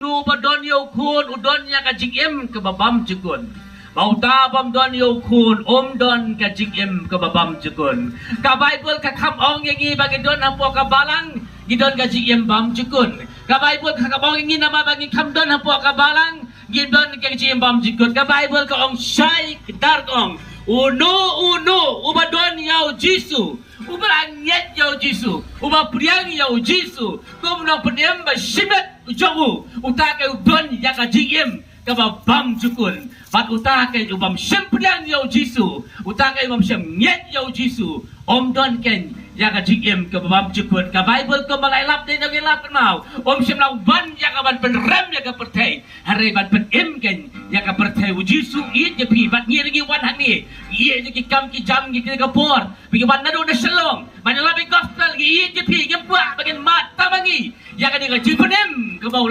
Nu badon yo kun udon nya ka jigem ke babam jekun. Bau ta bam don yo kun don ka jigem ke babam jekun. Ka Bible ka kam ong yangi bagi don apo ka balang gidon ka jigem bam jekun. Ka Bible ka kam ong yangi nama bagi kam don apo ka balang gidon ka jigem bam jekun. Ka Bible ka ong syai dar ong uno ubadon yo Jisu. Uberangit yau Jisu, ubah priang yau Jisu, kumno penem basimet ujawu, utake udon yaka jigem kaba bam jukun, bat utake ubam sempriang yau Jisu, utake ubam semnyet yau Jisu, don ken yaka jigem kaba bam jukun, ka Bible ko malay lap din ang ilap mau, semlau ban yaka ban penrem yaka pertai, hari ban penem ken yaka pertai u Jisu it jepi bat ngiringi wan hani, iya jeki kam ki jam ki kapor, bikin nado na shalom, manalabi gospel ki it jepi gempa bagian mata bangi, yaka dia jipenem ke bau